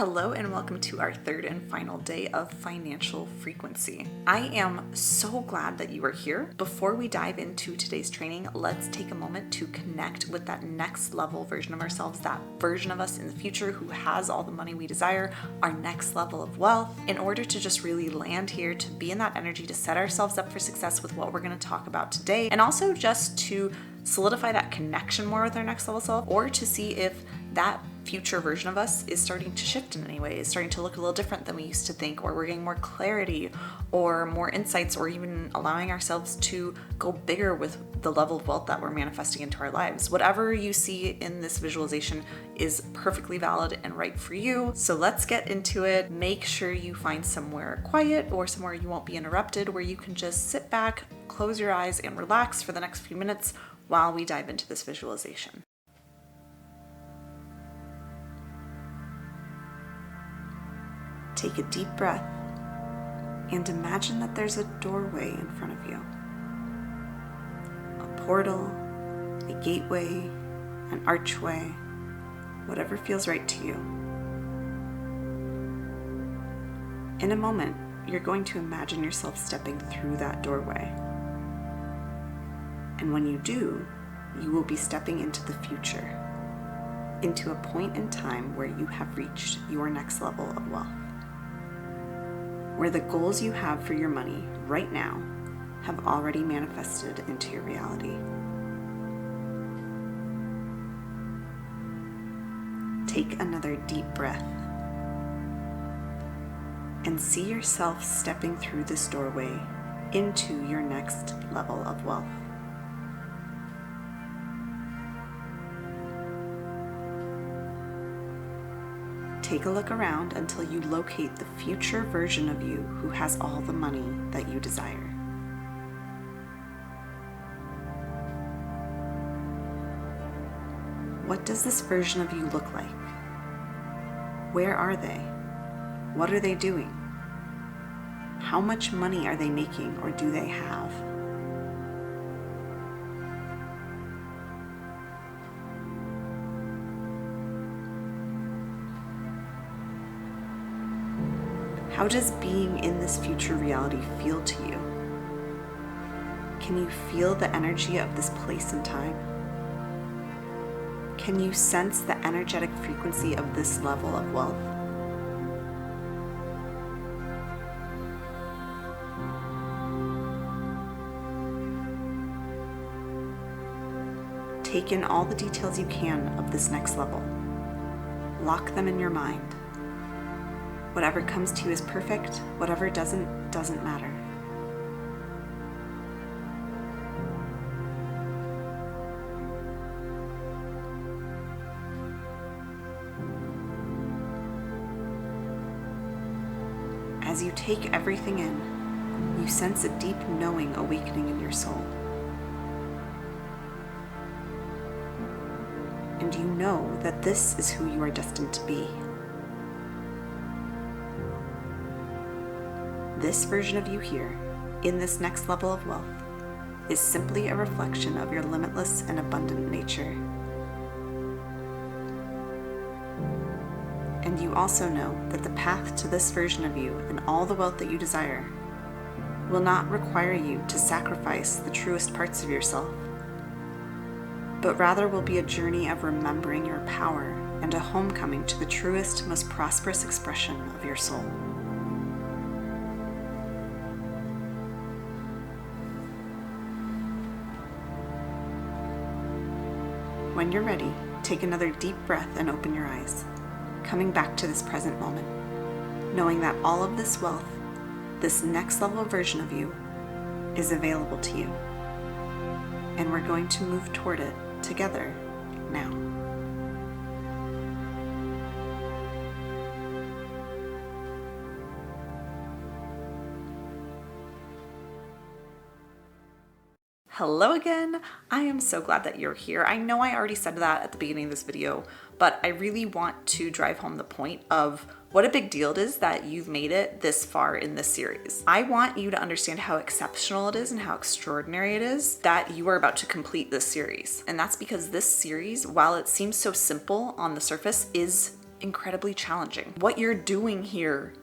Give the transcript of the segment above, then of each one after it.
Hello and welcome to our third and final day of financial frequency. I am so glad that you are here. Before we dive into today's training, let's take a moment to connect with that next level version of ourselves, that version of us in the future who has all the money we desire, our next level of wealth, in order to just really land here, to be in that energy, to set ourselves up for success with what we're going to talk about today, and also just to solidify that connection more with our next level self, or to see if that future version of us is starting to shift in any way, is starting to look a little different than we used to think, or we're getting more clarity or more insights, or even allowing ourselves to go bigger with the level of wealth that we're manifesting into our lives. Whatever you see in this visualization is perfectly valid and right for you. So let's get into it. Make sure you find somewhere quiet or somewhere you won't be interrupted, where you can just sit back, close your eyes, and relax for the next few minutes while we dive into this visualization. Take a deep breath and imagine that there's a doorway in front of you. A portal, a gateway, an archway, whatever feels right to you. In a moment, you're going to imagine yourself stepping through that doorway. And when you do, you will be stepping into the future, into a point in time where you have reached your next level of wealth, where the goals you have for your money right now have already manifested into your reality. Take another deep breath and see yourself stepping through this doorway into your next level of wealth. Take a look around until you locate the future version of you who has all the money that you desire. What does this version of you look like? Where are they? What are they doing? How much money are they making, or do they have? How does being in this future reality feel to you? Can you feel the energy of this place and time? Can you sense the energetic frequency of this level of wealth? Take in all the details you can of this next level. Lock them in your mind. Whatever comes to you is perfect. Whatever doesn't matter. As you take everything in, you sense a deep knowing awakening in your soul. And you know that this is who you are destined to be. This version of you here, in this next level of wealth, is simply a reflection of your limitless and abundant nature. And you also know that the path to this version of you and all the wealth that you desire will not require you to sacrifice the truest parts of yourself, but rather will be a journey of remembering your power and a homecoming to the truest, most prosperous expression of your soul. When you're ready, take another deep breath and open your eyes, coming back to this present moment, knowing that all of this wealth, this next level version of you, is available to you. And we're going to move toward it together now. Hello again. I am so glad that you're here. I know I already said that at the beginning of this video, but I really want to drive home the point of what a big deal it is that you've made it this far in this series. I want you to understand how exceptional it is and how extraordinary it is that you are about to complete this series. And that's because this series, while it seems so simple on the surface, is incredibly challenging. What you're doing here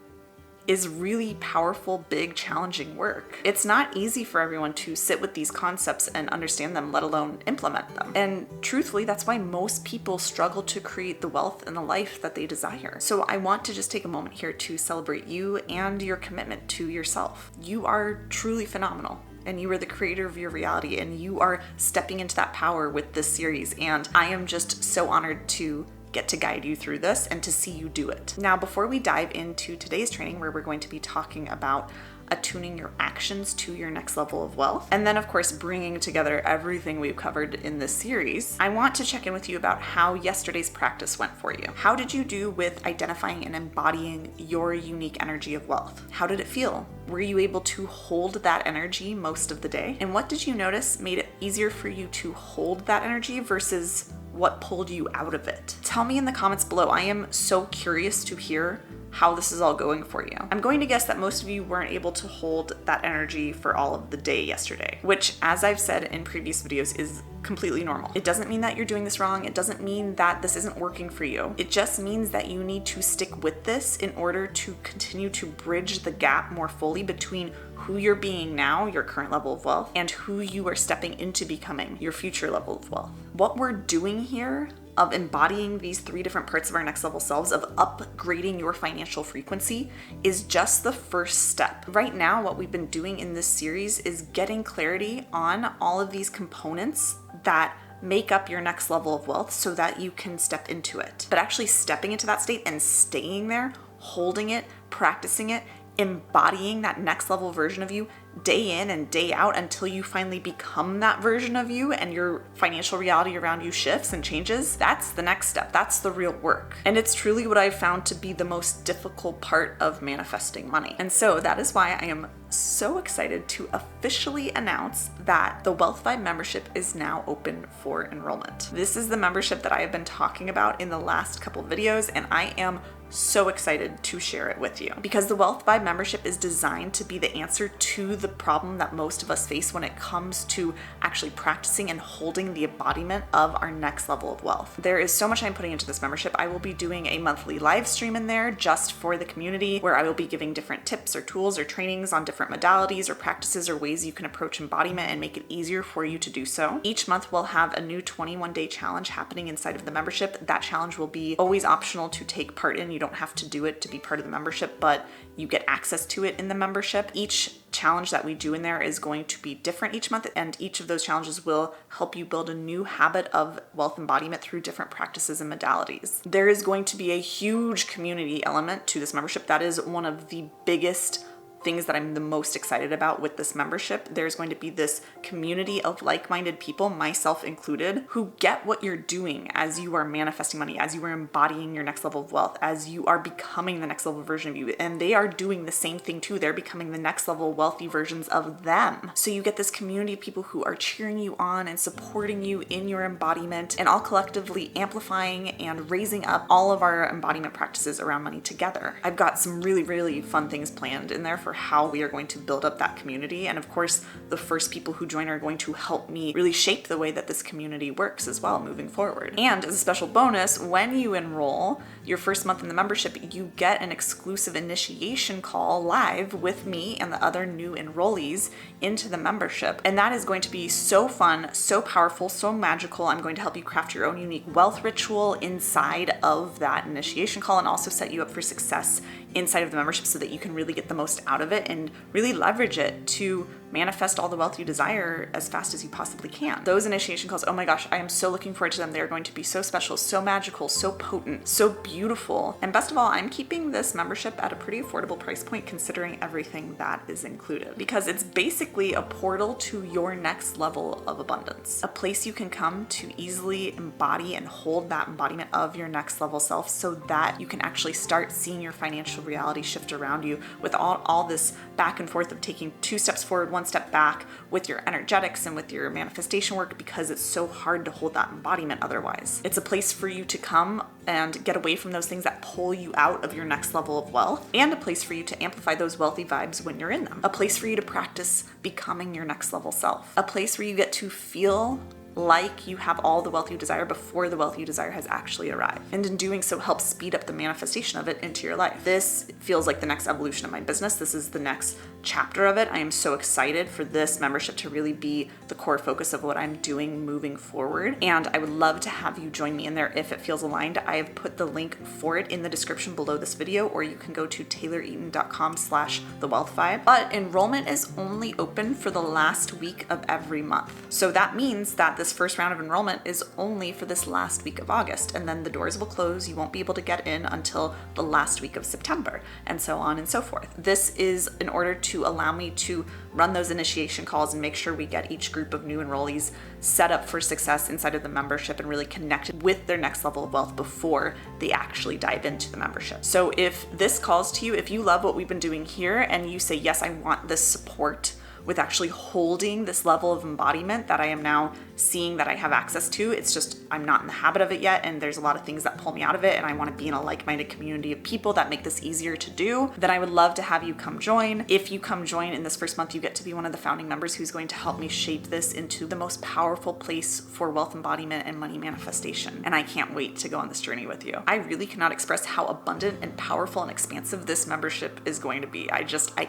is really powerful, big, challenging work. It's not easy for everyone to sit with these concepts and understand them, let alone implement them. And truthfully, that's why most people struggle to create the wealth and the life that they desire. So I want to just take a moment here to celebrate you and your commitment to yourself. You are truly phenomenal. And you are the creator of your reality, and you are stepping into that power with this series. And I am just so honored to get to guide you through this and to see you do it. Now, before we dive into today's training, where we're going to be talking about attuning your actions to your next level of wealth, and then of course bringing together everything we've covered in this series, I want to check in with you about how yesterday's practice went for you. How did you do with identifying and embodying your unique energy of wealth? How did it feel? Were you able to hold that energy most of the day? And what did you notice made it easier for you to hold that energy versus what pulled you out of it? Tell me in the comments below. I am so curious to hear how this is all going for you. I'm going to guess that most of you weren't able to hold that energy for all of the day yesterday, which, as I've said in previous videos, is completely normal. It doesn't mean that you're doing this wrong. It doesn't mean that this isn't working for you. It just means that you need to stick with this in order to continue to bridge the gap more fully between who you're being now, your current level of wealth, and who you are stepping into becoming, your future level of wealth. What we're doing here of embodying these 3 different parts of our next level selves, of upgrading your financial frequency, is just the first step. Right now, what we've been doing in this series is getting clarity on all of these components that make up your next level of wealth so that you can step into it. But actually stepping into that state and staying there, holding it, practicing it, embodying that next level version of you day in and day out until you finally become that version of you and your financial reality around you shifts and changes, that's the next step. That's the real work. And it's truly what I've found to be the most difficult part of manifesting money. And so that is why I am so excited to officially announce that the Wealth Vibe membership is now open for enrollment. This is the membership that I have been talking about in the last couple of videos, and I am so excited to share it with you because the Wealth Vibe membership is designed to be the answer to the problem that most of us face when it comes to actually practicing and holding the embodiment of our next level of wealth. There is so much I'm putting into this membership. I will be doing a monthly live stream in there just for the community where I will be giving different tips or tools or trainings on different modalities or practices or ways you can approach embodiment and make it easier for you to do so. Each month we'll have a new 21-day challenge happening inside of the membership. That challenge will be always optional to take part in. You don't have to do it to be part of the membership, but you get access to it in the membership. Each challenge that we do in there is going to be different each month, and each of those challenges will help you build a new habit of wealth embodiment through different practices and modalities. There is going to be a huge community element to this membership. That is one of the biggest things that I'm the most excited about with this membership. There's going to be this community of like-minded people, myself included, who get what you're doing as you are manifesting money, as you are embodying your next level of wealth, as you are becoming the next level version of you. And they are doing the same thing too. They're becoming the next level wealthy versions of them. So you get this community of people who are cheering you on and supporting you in your embodiment, and all collectively amplifying and raising up all of our embodiment practices around money together. I've got some really, really fun things planned in there for how we are going to build up that community. And of course, the first people who join are going to help me really shape the way that this community works as well moving forward. And as a special bonus, when you enroll your first month in the membership, you get an exclusive initiation call live with me and the other new enrollees into the membership. And that is going to be so fun, so powerful, so magical. I'm going to help you craft your own unique wealth ritual inside of that initiation call and also set you up for success inside of the membership so that you can really get the most out of it and really leverage it to manifest all the wealth you desire as fast as you possibly can. Those initiation calls, oh my gosh, I am so looking forward to them. They're going to be so special, so magical, so potent, so beautiful. And best of all, I'm keeping this membership at a pretty affordable price point considering everything that is included, because it's basically a portal to your next level of abundance, a place you can come to easily embody and hold that embodiment of your next level self so that you can actually start seeing your financial reality shift around you with all this back and forth of taking 2 steps forward, 1 step back with your energetics and with your manifestation work, because it's so hard to hold that embodiment otherwise. It's a place for you to come and get away from those things that pull you out of your next level of wealth, and a place for you to amplify those wealthy vibes when you're in them. A place for you to practice becoming your next level self. A place where you get to feel like you have all the wealth you desire before the wealth you desire has actually arrived. And in doing so, helps speed up the manifestation of it into your life. This feels like the next evolution of my business. This is the next chapter of it. I am so excited for this membership to really be the core focus of what I'm doing moving forward. And I would love to have you join me in there if it feels aligned. I have put the link for it in the description below this video, or you can go to tayloreaton.com/thewealth5. But enrollment is only open for the last week of every month. So that means that this first round of enrollment is only for this last week of August, and then the doors will close. You won't be able to get in until the last week of September, and so on and so forth. This is in order to allow me to run those initiation calls and make sure we get each group of new enrollees set up for success inside of the membership and really connected with their next level of wealth before they actually dive into the membership. So if this calls to you, if you love what we've been doing here and you say, yes, I want this support with actually holding this level of embodiment that I am now seeing that I have access to. It's just, I'm not in the habit of it yet, and there's a lot of things that pull me out of it, and I want to be in a like-minded community of people that make this easier to do. Then I would love to have you come join. If you come join in this first month, you get to be one of the founding members who's going to help me shape this into the most powerful place for wealth embodiment and money manifestation. And I can't wait to go on this journey with you. I really cannot express how abundant and powerful and expansive this membership is going to be. I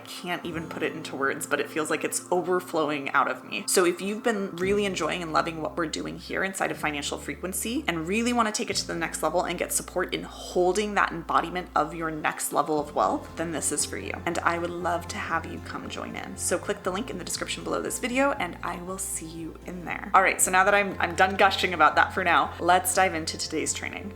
can't even put it into words, but it feels like it's overflowing out of me. So if you've been really enjoying and loving what we're doing here inside of Financial Frequency and really want to take it to the next level and get support in holding that embodiment of your next level of wealth, then this is for you. And I would love to have you come join in. So click the link in the description below this video and I will see you in there. All right, so now that I'm done gushing about that for now, let's dive into today's training.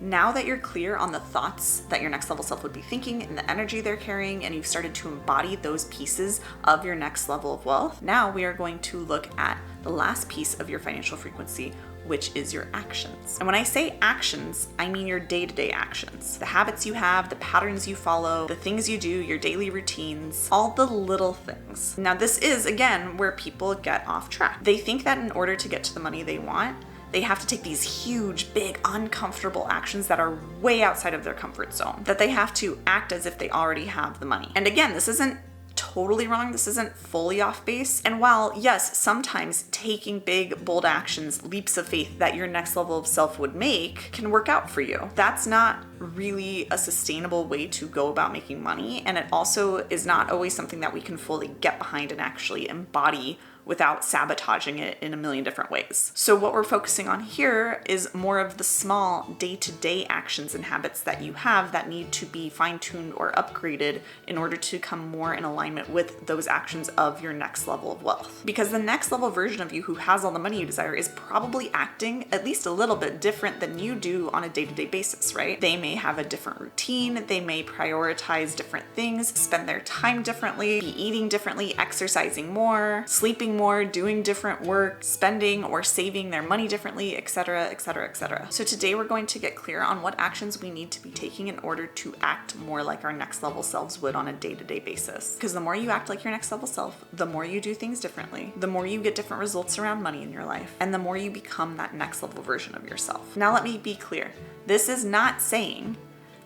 Now that you're clear on the thoughts that your next level self would be thinking and the energy they're carrying, and you've started to embody those pieces of your next level of wealth, now we are going to look at the last piece of your financial frequency, which is your actions. And when I say actions, I mean your day-to-day actions. The habits you have, the patterns you follow, the things you do, your daily routines, all the little things. Now this is, again, where people get off track. They think that in order to get to the money they want, they have to take these huge, big, uncomfortable actions that are way outside of their comfort zone, that they have to act as if they already have the money. And again, this isn't totally wrong. This isn't fully off base. And while, yes, sometimes taking big, bold actions, leaps of faith that your next level of self would make can work out for you, that's not really a sustainable way to go about making money. And it also is not always something that we can fully get behind and actually embody without sabotaging it in a million different ways. So what we're focusing on here is more of the small day-to-day actions and habits that you have that need to be fine-tuned or upgraded in order to come more in alignment with those actions of your next level of wealth. Because the next level version of you who has all the money you desire is probably acting at least a little bit different than you do on a day-to-day basis, right? They may have a different routine, they may prioritize different things, spend their time differently, be eating differently, exercising more, sleeping more, doing different work, spending or saving their money differently, etc., etc., etc. So today we're going to get clear on what actions we need to be taking in order to act more like our next level selves would on a day-to-day basis. Because the more you act like your next level self, the more you do things differently, the more you get different results around money in your life, and the more you become that next level version of yourself. Now let me be clear. This is not saying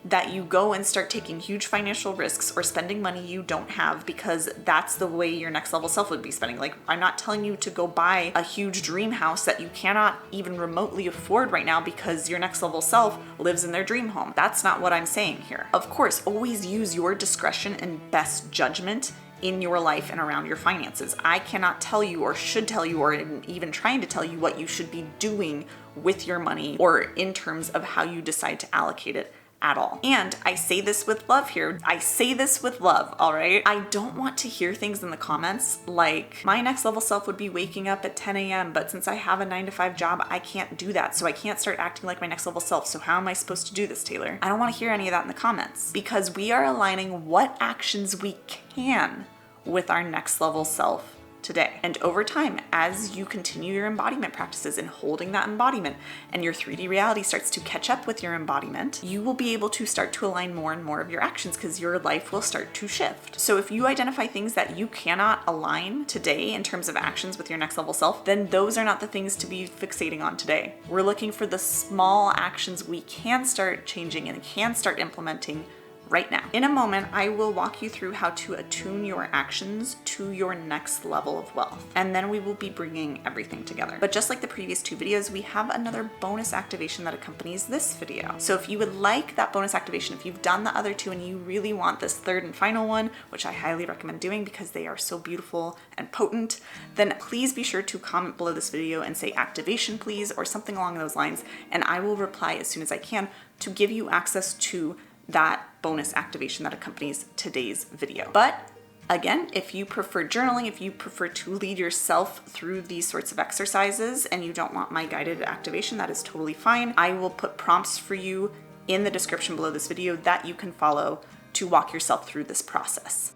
that you go and start taking huge financial risks or spending money you don't have because that's the way your next level self would be spending. Like, I'm not telling you to go buy a huge dream house that you cannot even remotely afford right now because your next level self lives in their dream home. That's not what I'm saying here. Of course, always use your discretion and best judgment in your life and around your finances. I cannot tell you or should tell you or even trying to tell you what you should be doing with your money or in terms of how you decide to allocate it at all. And I say this with love here. I say this with love, all right? I don't want to hear things in the comments like, my next level self would be waking up at 10 a.m., but since I have a 9-to-5 job, I can't do that. So I can't start acting like my next level self. So how am I supposed to do this, Taylor? I don't want to hear any of that in the comments because we are aligning what actions we can with our next level self today. And over time, as you continue your embodiment practices and holding that embodiment and your 3D reality starts to catch up with your embodiment, you will be able to start to align more and more of your actions because your life will start to shift. So if you identify things that you cannot align today in terms of actions with your next level self, then those are not the things to be fixating on today. We're looking for the small actions we can start changing and can start implementing right now. In a moment, I will walk you through how to attune your actions to your next level of wealth, and then we will be bringing everything together. But just like the previous 2 videos, we have another bonus activation that accompanies this video. So if you would like that bonus activation, if you've done the other 2 and you really want this 3rd and final one, which I highly recommend doing because they are so beautiful and potent, then please be sure to comment below this video and say activation please, or something along those lines, and I will reply as soon as I can to give you access to that bonus activation that accompanies today's video. But again, if you prefer journaling, if you prefer to lead yourself through these sorts of exercises and you don't want my guided activation, that is totally fine. I will put prompts for you in the description below this video that you can follow to walk yourself through this process.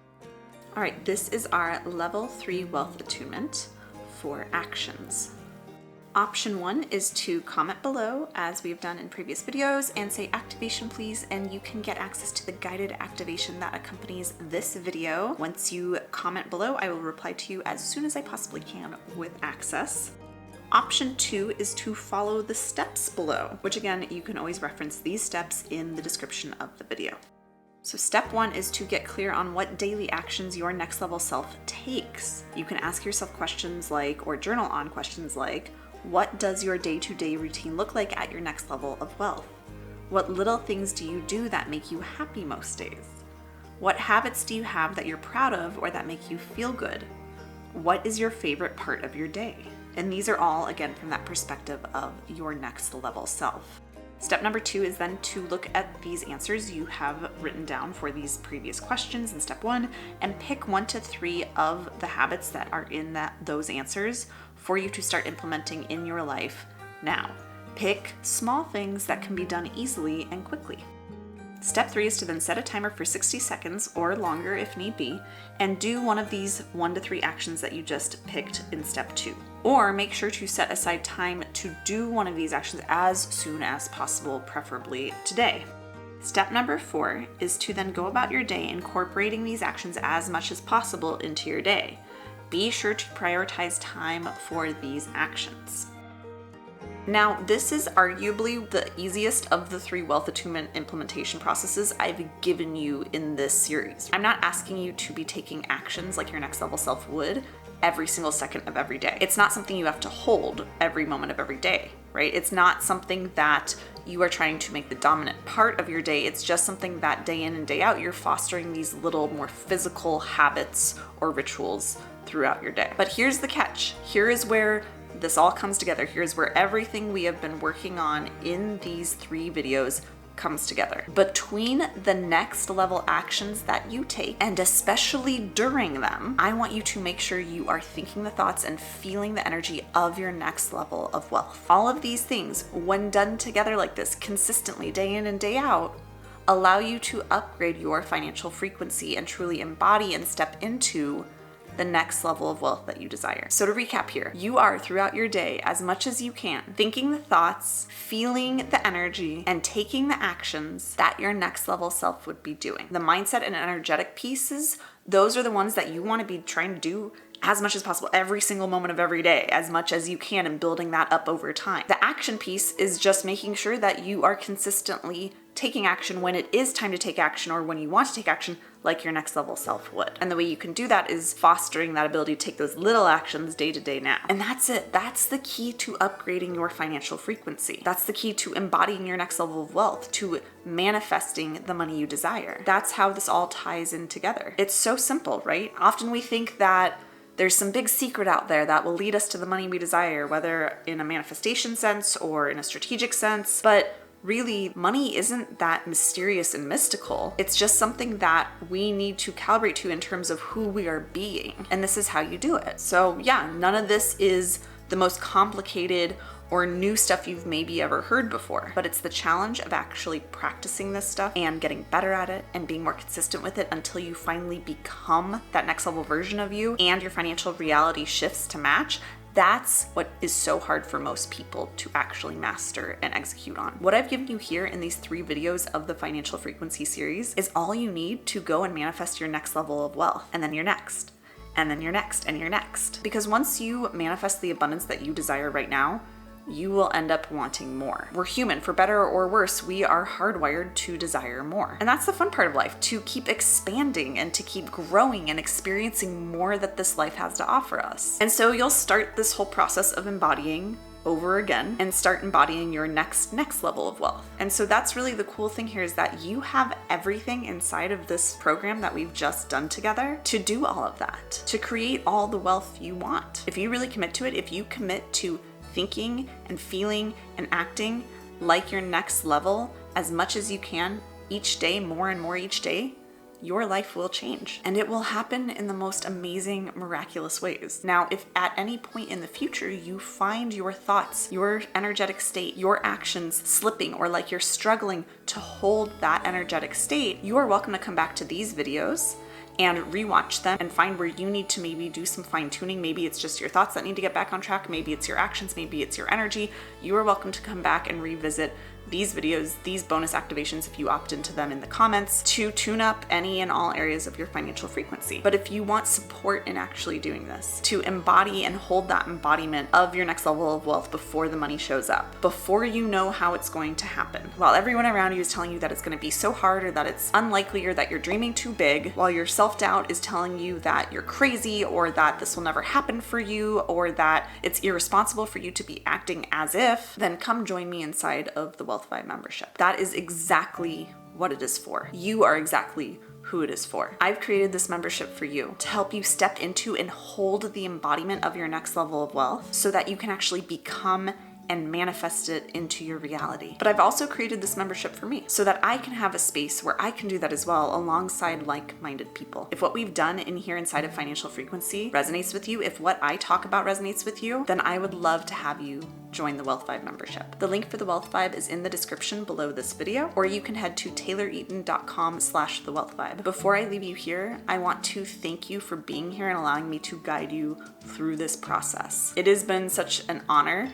All right, this is our level 3 wealth attunement for actions. Option 1 is to comment below, as we've done in previous videos, and say activation please, and you can get access to the guided activation that accompanies this video. Once you comment below, I will reply to you as soon as I possibly can with access. Option 2 is to follow the steps below, which again, you can always reference these steps in the description of the video. So step 1 is to get clear on what daily actions your next level self takes. You can ask yourself questions like, or journal on questions like, what does your day-to-day routine look like at your next level of wealth? What little things do you do that make you happy most days? What habits do you have that you're proud of or that make you feel good? What is your favorite part of your day? And these are all, again, from that perspective of your next level self. Step number 2 is then to look at these answers you have written down for these previous questions in step 1 and pick 1 to 3 of the habits that are in those answers for you to start implementing in your life now. Pick small things that can be done easily and quickly. Step 3 is to then set a timer for 60 seconds or longer if need be, and do one of these 1 to 3 actions that you just picked in step 2. Or make sure to set aside time to do one of these actions as soon as possible, preferably today. Step number 4 is to then go about your day incorporating these actions as much as possible into your day. Be sure to prioritize time for these actions. Now, this is arguably the easiest of the 3 wealth attunement implementation processes I've given you in this series. I'm not asking you to be taking actions like your next level self would every single second of every day. It's not something you have to hold every moment of every day, right? It's not something that you are trying to make the dominant part of your day. It's just something that day in and day out, you're fostering these little more physical habits or rituals throughout your day. But here's the catch. Here is where this all comes together. Here's where everything we have been working on in these 3 videos comes together. Between the next level actions that you take, and especially during them, I want you to make sure you are thinking the thoughts and feeling the energy of your next level of wealth. All of these things, when done together like this consistently, day in and day out, allow you to upgrade your financial frequency and truly embody and step into the next level of wealth that you desire. So to recap here, you are throughout your day, as much as you can, thinking the thoughts, feeling the energy, and taking the actions that your next level self would be doing. The mindset and energetic pieces, those are the ones that you want to be trying to do as much as possible every single moment of every day, as much as you can, and building that up over time. The action piece is just making sure that you are consistently taking action when it is time to take action, or when you want to take action, like your next level self would. And the way you can do that is fostering that ability to take those little actions day to day now. And that's it. That's the key to upgrading your financial frequency. That's the key to embodying your next level of wealth, to manifesting the money you desire. That's how this all ties in together. It's so simple, right? Often we think that there's some big secret out there that will lead us to the money we desire, whether in a manifestation sense or in a strategic sense. But really, money isn't that mysterious and mystical. It's just something that we need to calibrate to in terms of who we are being. And this is how you do it. So yeah, none of this is the most complicated or new stuff you've maybe ever heard before, but it's the challenge of actually practicing this stuff and getting better at it and being more consistent with it until you finally become that next level version of you and your financial reality shifts to match. That's what is so hard for most people to actually master and execute on. What I've given you here in these 3 videos of the Financial Frequency series is all you need to go and manifest your next level of wealth, and then your next, and then your next, and your next. Because once you manifest the abundance that you desire right now, you will end up wanting more. We're human, for better or worse, we are hardwired to desire more. And that's the fun part of life, to keep expanding and to keep growing and experiencing more that this life has to offer us. And so you'll start this whole process of embodying over again and start embodying your next level of wealth. And so that's really the cool thing here, is that you have everything inside of this program that we've just done together to do all of that, to create all the wealth you want. If you really commit to it, if you commit to thinking and feeling and acting like your next level as much as you can each day, more and more each day, your life will change, and it will happen in the most amazing, miraculous ways. Now, if at any point in the future you find your thoughts, your energetic state, your actions slipping, or like you're struggling to hold that energetic state, you are welcome to come back to these videos and rewatch them and find where you need to maybe do some fine tuning. Maybe it's just your thoughts that need to get back on track. Maybe it's your actions. Maybe it's your energy. You are welcome to come back and revisit these videos, these bonus activations, if you opt into them in the comments, to tune up any and all areas of your financial frequency. But if you want support in actually doing this, to embody and hold that embodiment of your next level of wealth before the money shows up, before you know how it's going to happen, while everyone around you is telling you that it's going to be so hard, or that it's unlikely, or that you're dreaming too big, while your self-doubt is telling you that you're crazy, or that this will never happen for you, or that it's irresponsible for you to be acting as if, then come join me inside of the Wealth Vibe membership. That is exactly what it is for. You are exactly who it is for. I've created this membership for you to help you step into and hold the embodiment of your next level of wealth so that you can actually become and manifest it into your reality. But I've also created this membership for me so that I can have a space where I can do that as well, alongside like-minded people. If what we've done in here inside of Financial Frequency resonates with you, if what I talk about resonates with you, then I would love to have you join the Wealth Vibe membership. The link for the Wealth Vibe is in the description below this video, or you can head to tayloreaton.com/thewealthvibe. Before I leave you here, I want to thank you for being here and allowing me to guide you through this process. It has been such an honor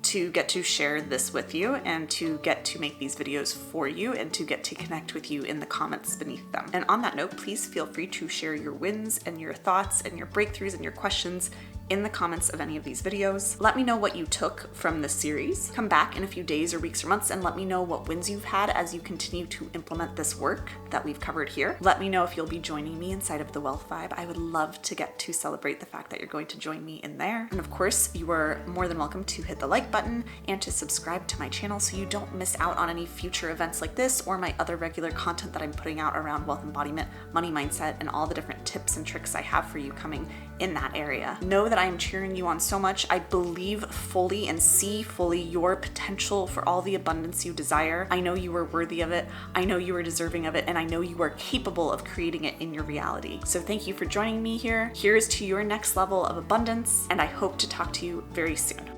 to get to share this with you, and to get to make these videos for you, and to get to connect with you in the comments beneath them. And on that note, please feel free to share your wins and your thoughts and your breakthroughs and your questions in the comments of any of these videos. Let me know what you took from this series. Come back in a few days or weeks or months and let me know what wins you've had as you continue to implement this work that we've covered here. Let me know if you'll be joining me inside of the Wealth Vibe. I would love to get to celebrate the fact that you're going to join me in there. And of course, you are more than welcome to hit the like button and to subscribe to my channel so you don't miss out on any future events like this, or my other regular content that I'm putting out around wealth embodiment, money mindset, and all the different tips and tricks I have for you coming in that area. Know that I am cheering you on so much. I believe fully and see fully your potential for all the abundance you desire. I know you are worthy of it. I know you are deserving of it, and I know you are capable of creating it in your reality. So thank you for joining me here. Here's to your next level of abundance, and I hope to talk to you very soon.